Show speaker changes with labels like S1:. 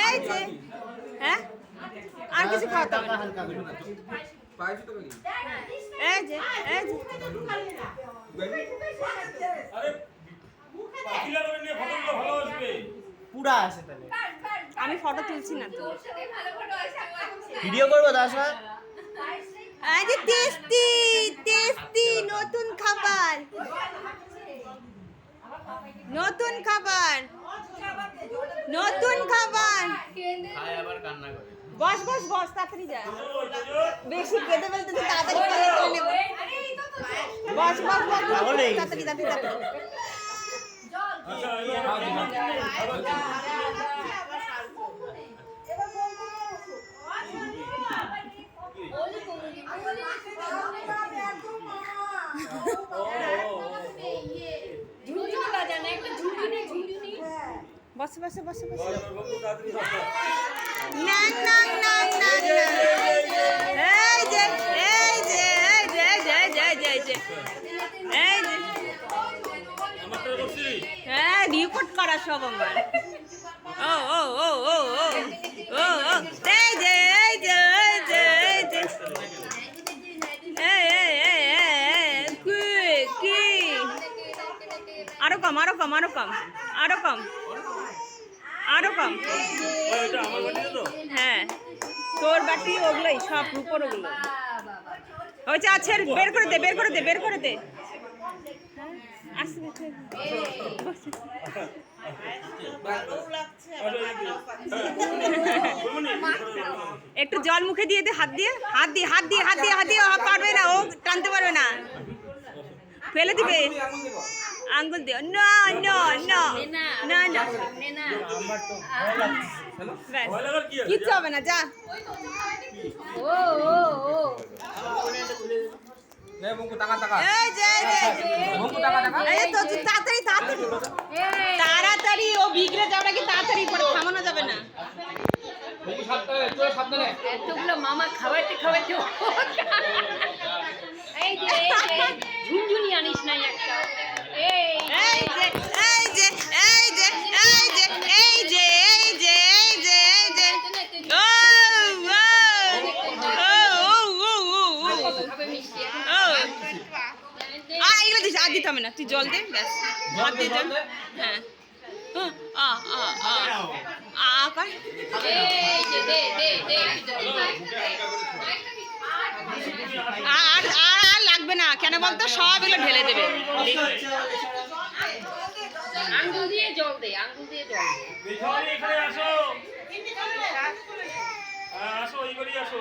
S1: এই যে হ্যাঁ আর কিছু খাওয়াতে হবে না। এই যে
S2: পুরা আছে তাহলে
S1: আমি ফটো তুলছি না তো
S2: ভিডিও করবো দাসা
S1: এই যে টেস্টি টেস্টি নতুন খাবার নতুন খাবার নতুন খাবার
S2: খায় আবার কান্না করে
S1: বস বস বস তাড়াতাড়ি যা বেশি খেতে ফেলতে তো তাড়াতাড়ি করে নেব বস বস বস তাড়াতাড়ি তাড়াতাড়ি বসে বসে বসে বসে না না না না এই যে এই যে এই যে এই যে এই যে এই যে এই যে হ্যাঁ রিপোর্ট করা সব আমার ও ও ও ও ও ও ও এই যে এই যে এই যে এই যে এই এই এই কি আরো কম আরো কম আরো কম আরো কম আরো কম হ্যাঁ তোর বাটি ওগুলোই সব রূপোর ওগুলো হয়েছে আছে বের করে দে বের করে দে বের করে দে একটু জল মুখে দিয়ে দে হাত দিয়ে হাত দিয়ে হাত দিয়ে হাত দিয়ে হাত দিয়ে পারবে না ও টানতে পারবে না ফেলে দিবে আঙ্গুল দিও না না না না না কিচ্ছু হবে না যা এই যে এই তো তাড়াতাড়ি তাড়াতাড়ি তাড়াতাড়ি ও বিগড়ে যাবে নাকি তাড়াতাড়ি পরে থামানো যাবে না
S3: এতগুলো মামা খাওয়াইতে খাওয়াইতে এই যে ঝুনঝুনি আনিস নাই একটা এই
S1: যে এই যে এই যে এই যে এই যে এই যে এই যে এই যে ও ও ও ও এগুলো দিস আর দিতে হবে না তুই জল দে ব্যাস হাত দিয়ে জল হ্যাঁ আকার
S3: এই যে দে
S1: আর আর লাগবে না কেন বলতো সব এগুলো ঢেলে দেবে
S3: আঙ্গুল দিয়ে জল দে আঙ্গুল দিয়ে জল
S4: এখানে আসো আসো এই বাড়ি আসো